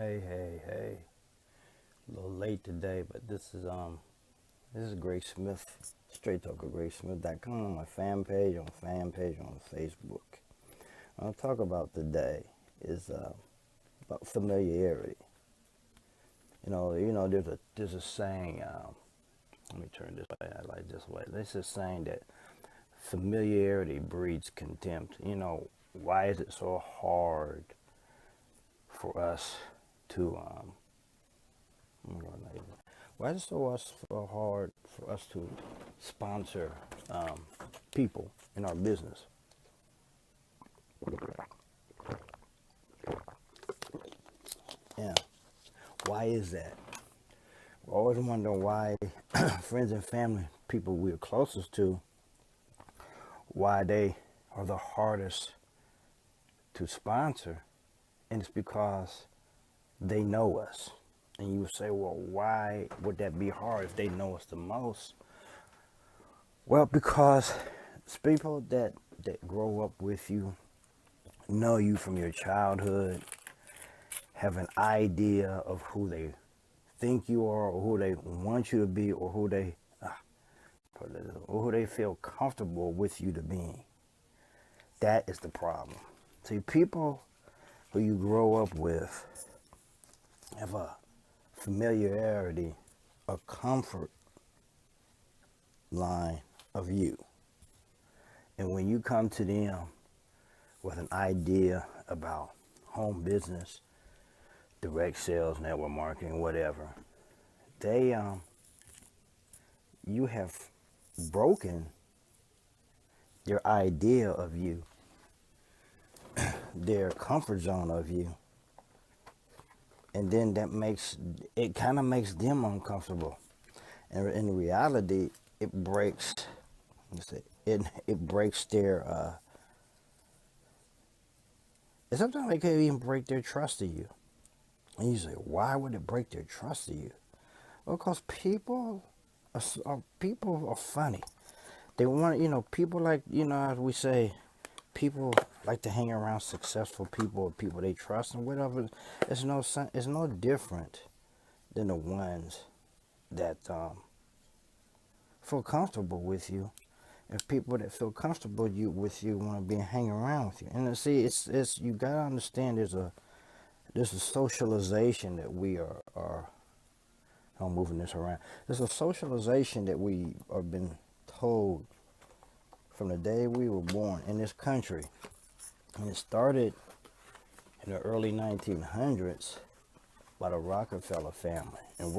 Hey. A little late today, but this is Greg Smith, Straight Talker GregSmith.com on my fan page on Facebook. I'll talk about today is about familiarity. There's a saying. Let me turn this way. I like this way. This is saying that familiarity breeds contempt. Why is it so hard for us to why is it so hard for us to sponsor people in our business? Yeah. Why is that? We always wonder why friends and family, people we're closest to, why they are the hardest to sponsor. And it's because they know us. And you would say, well, why would that be hard if they know us the most? Well, because it's people that grow up with you, know you from your childhood, have an idea of who they think you are, or who they want you to be, or who they feel comfortable with you to be. That is the problem. See, people who you grow up with have a familiarity, a comfort line of you. And when you come to them with an idea about home business, direct sales, network marketing, whatever, you have broken their idea of you, their comfort zone of you, and then it kind of makes them uncomfortable. And in reality, it breaks. It breaks their. And sometimes it can even break their trust in you. And you say, why would it break their trust in you? Well, because people are funny. They want, people like, as we say, people like to hang around successful people they trust and whatever. It's no different than the ones that feel comfortable with you. And people that feel comfortable with you want to be hang around with you. And see, it's you gotta understand there's a socialization that we are I'm moving this around. There's a socialization that we are been told from the day we were born in this country. And it started in the early 1900s by the Rockefeller family. And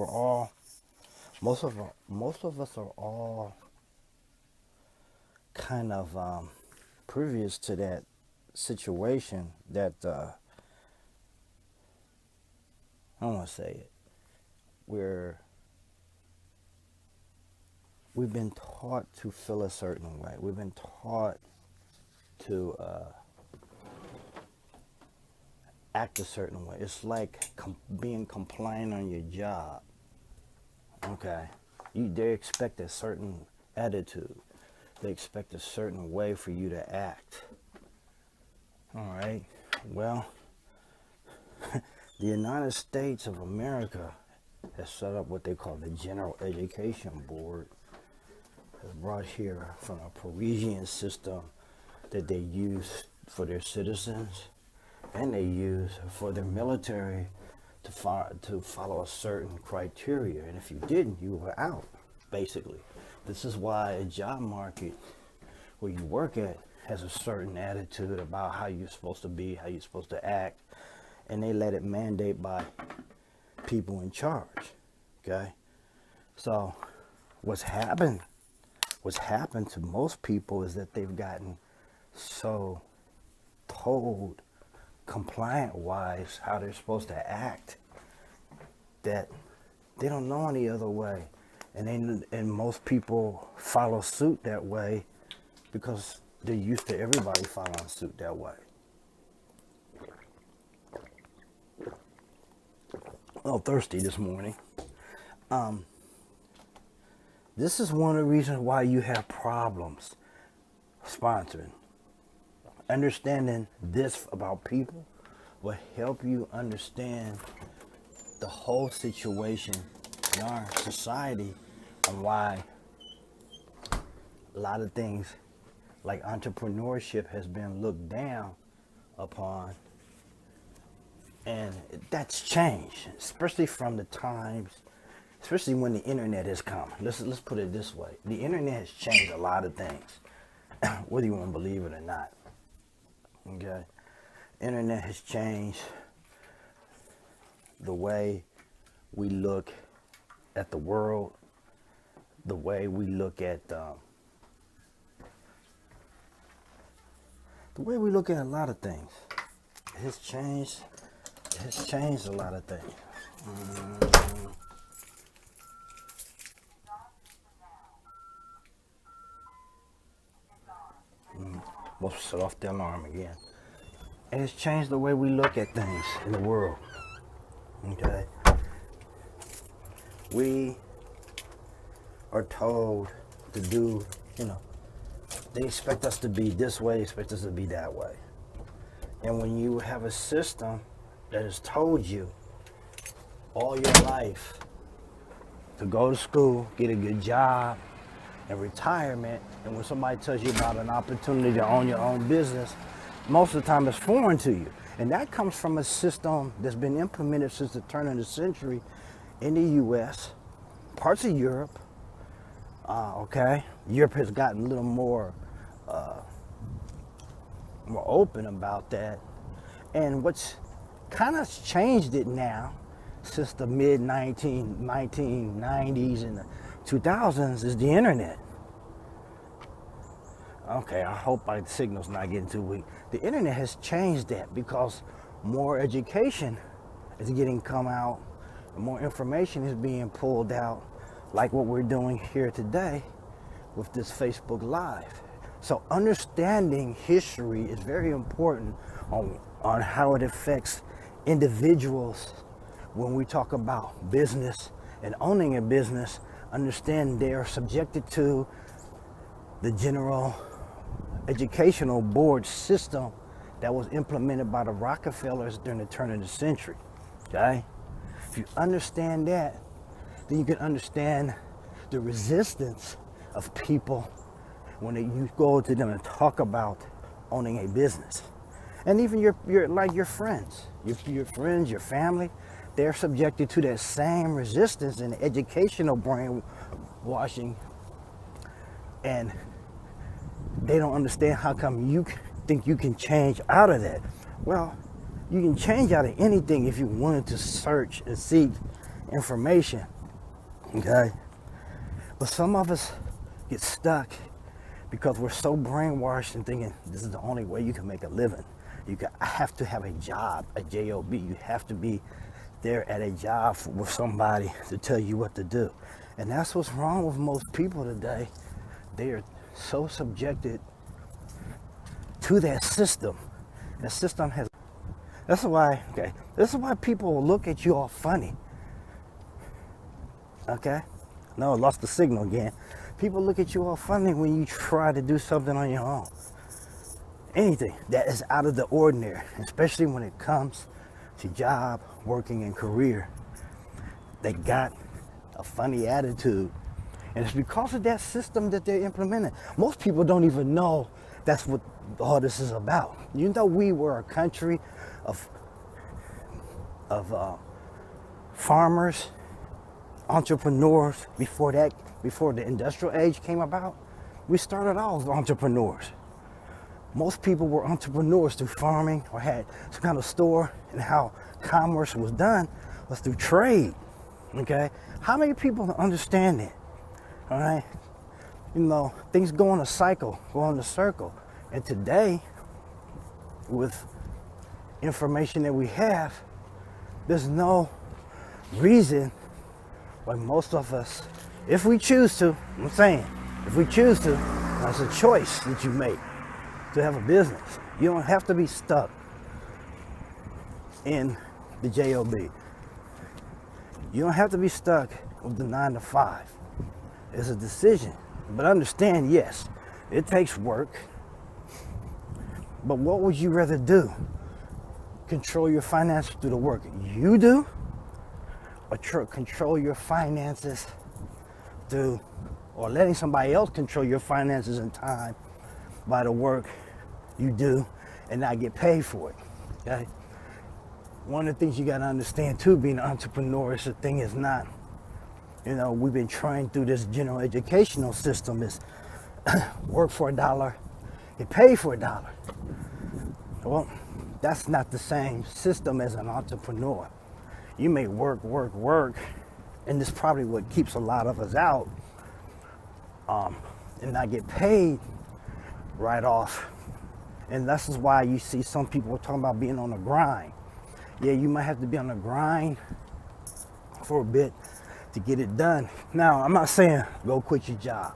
most of us are all kind of previous to that situation that I don't want to say it. We've been taught to feel a certain way. We've been taught to act a certain way. It's like being compliant on your job. Okay, they expect a certain attitude. They expect a certain way for you to act. All right. Well, the United States of America has set up what they call the General Education Board. Has brought here from a Parisian system that they use for their citizens, and they use for their military to follow a certain criteria. And if you didn't, you were out, basically. This is why a job market where you work at has a certain attitude about how you're supposed to be, how you're supposed to act, and they let it mandate by people in charge. Okay? So what's happened to most people is that they've gotten so told compliant wise how they're supposed to act that they don't know any other way. And most people follow suit that way because they're used to everybody following suit that way. Oh, thirsty this morning. This is one of the reasons why you have problems sponsoring. Understanding this about people will help you understand the whole situation in our society and why a lot of things like entrepreneurship has been looked down upon. And that's changed, especially from the times, especially when the internet has come. Let's put it this way. The internet has changed a lot of things, whether you want to believe it or not. Okay? Internet has changed the way we look at the world, the way we look at a lot of things. It has changed a lot of things. We'll set off the alarm again. It has changed the way we look at things in the world. Okay? We are told to do, they expect us to be this way, expect us to be that way. And when you have a system that has told you all your life to go to school, get a good job, and retirement, and when somebody tells you about an opportunity to own your own business, most of the time it's foreign to you. And that comes from a system that's been implemented since the turn of the century in the U.S., parts of Europe. Okay, Europe has gotten a little more open about that. And what's kind of changed it now, since the mid-1990s and the 2000s, is the internet. Okay, I hope my signal's not getting too weak. The internet has changed that because more education is come out, and more information is being pulled out, like what we're doing here today with this Facebook Live. So understanding history is very important on how it affects individuals when we talk about business and owning a business. Understand they are subjected to the general educational board system that was implemented by the Rockefellers during the turn of the century. Okay? If you understand that, then you can understand the resistance of people when you go to them and talk about owning a business. And even your friends, your family, they're subjected to that same resistance and educational brainwashing, and they don't understand how come you think you can change out of that. Well, you can change out of anything if you wanted to search and seek information. Okay? But some of us get stuck because we're so brainwashed and thinking this is the only way you can make a living. I have to have a job, a job. You have to be there at a job with somebody to tell you what to do. And that's what's wrong with most people today. They are so subjected to that system. That system has. This is why people look at you all funny. Okay? No, I lost the signal again. People look at you all funny when you try to do something on your own. Anything that is out of the ordinary, especially when it comes to job, working, and career. They got a funny attitude. And it's because of that system that they're implementing. Most people don't even know that's what all this is about. You know, we were a country of farmers, entrepreneurs. Before the industrial age came about, we started off as entrepreneurs. Most people were entrepreneurs through farming or had some kind of store, and how commerce was done was through trade. Okay? How many people understand it? All right? Things go in a cycle, go in a circle. And today, with information that we have, there's no reason why most of us, if we choose to, if we choose to, that's a choice that you make to have a business. You don't have to be stuck in the job. You don't have to be stuck with the 9 to 5. It's a decision. But understand, yes, it takes work. But what would you rather do? Control your finances through the work you do, control your finances through, or letting somebody else control your finances and time by the work you do and not get paid for it. Okay? One of the things you got to understand too, being an entrepreneur, is the thing is not, we've been trained through this general educational system is work for $1, get paid for $1. Well, that's not the same system as an entrepreneur. You may work, and this is probably what keeps a lot of us out, and not get paid right off. And this is why you see some people talking about being on the grind. Yeah, you might have to be on the grind for a bit to get it done. Now, I'm not saying go quit your job.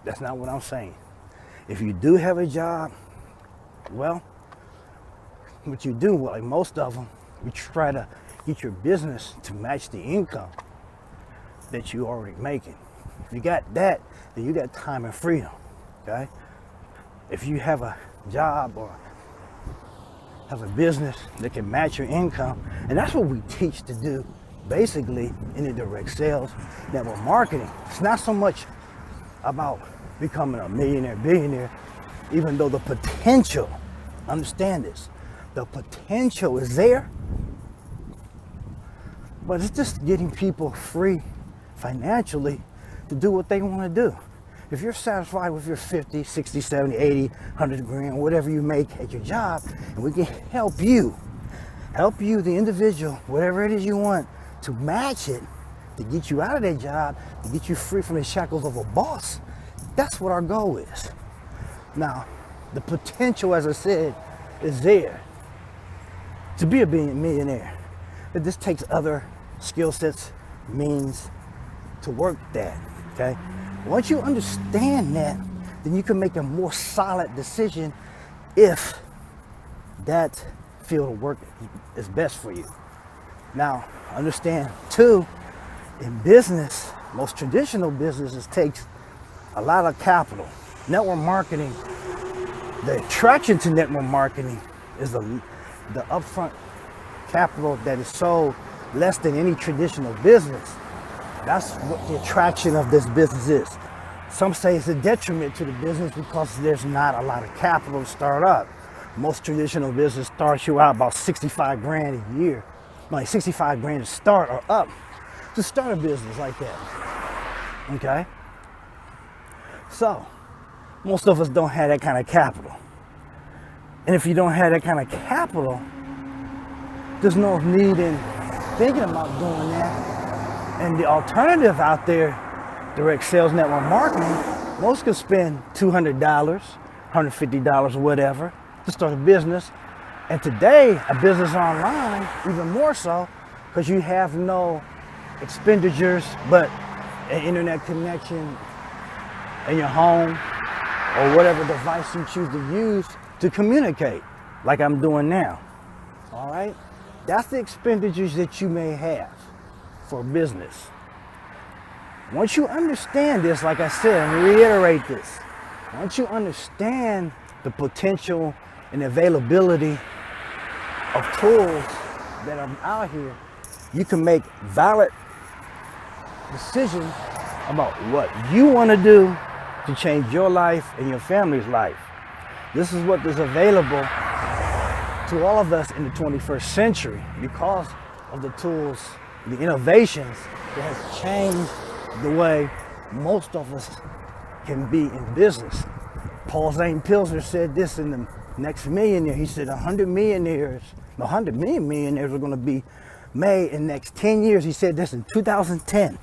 That's not what I'm saying. If you do have a job, well, what you do, like most of them, you try to get your business to match the income that you already making. If you got that, then you got time and freedom, okay? If you have a job or have a business that can match your income, and that's what we teach to do basically in the direct sales network marketing. It's not so much about becoming a millionaire, billionaire, even though the potential, understand this, the potential is there, but it's just getting people free financially to do what they want to do. If you're satisfied with your 50, 60, 70, 80, 100 grand, whatever you make at your job, and we can help you, the individual, whatever it is you want, to match it, to get you out of that job, to get you free from the shackles of a boss, that's what our goal is. Now, the potential, as I said, is there to be a millionaire. But this takes other skill sets, means to work that, okay? Once you understand that, then you can make a more solid decision if that field of work is best for you. Now, understand too, in business, most traditional businesses takes a lot of capital. Network marketing, the attraction to network marketing is the upfront capital that is sold less than any traditional business. That's what the attraction of this business is. Some say it's a detriment to the business because there's not a lot of capital to start up. Most traditional business starts you out about 65 grand a year. Like 65 grand to start or up to start a business like that. Okay? So, most of us don't have that kind of capital. And if you don't have that kind of capital, there's no need in thinking about doing that. And the alternative out there, direct sales network marketing, most can spend $200, $150, or whatever to start a business. And today, a business online, even more so, because you have no expenditures but an internet connection in your home or whatever device you choose to use to communicate, like I'm doing now. All right? That's the expenditures that you may have for business. Once you understand this, like I said, and reiterate this, once you understand the potential and availability of tools that are out here, you can make valid decisions about what you want to do to change your life and your family's life. This is what is available to all of us in the 21st century because of the tools, the innovations that has changed the way most of us can be in business. Paul Zane Pilsner said this in The Next Millionaire. He said 100 million millionaires are going to be made in the next 10 years. He said this in 2010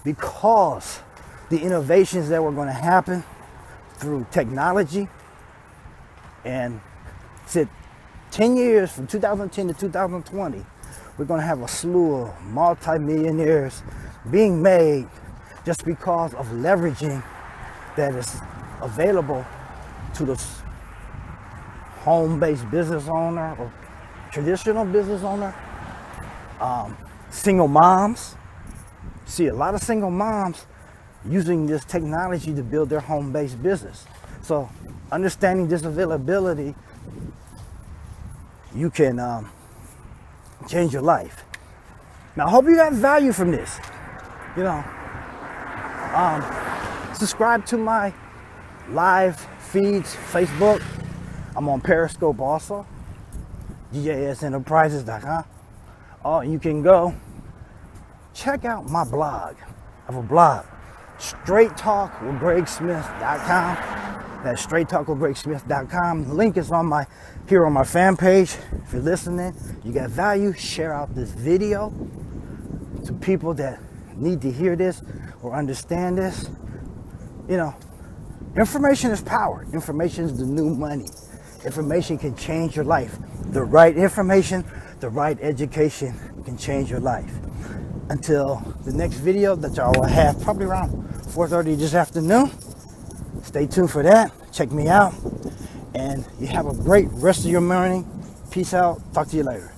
because the innovations that were going to happen through technology, and said 10 years from 2010 to 2020, we're going to have a slew of multi-millionaires being made just because of leveraging that is available to the home-based business owner or traditional business owner. Single moms. See a lot of single moms using this technology to build their home-based business. So understanding this availability, you can change your life. Now, I hope you got value from this. You know, subscribe to my live feeds, Facebook. I'm on Periscope also, DJSEnterprises.com. Oh, you can go check out my blog. I have a blog, straighttalkwithgregsmith.com. That's straighttalkwithgregsmith.com. Link is on my fan page. If you're listening, you got value, share out this video to people that need to hear this or understand this. You know, information is power. Information is the new money. Information can change your life. The right information, the right education can change your life. Until the next video that y'all will have probably around 4:30 this afternoon. Stay tuned for that. Check me out. And you have a great rest of your morning. Peace out. Talk to you later.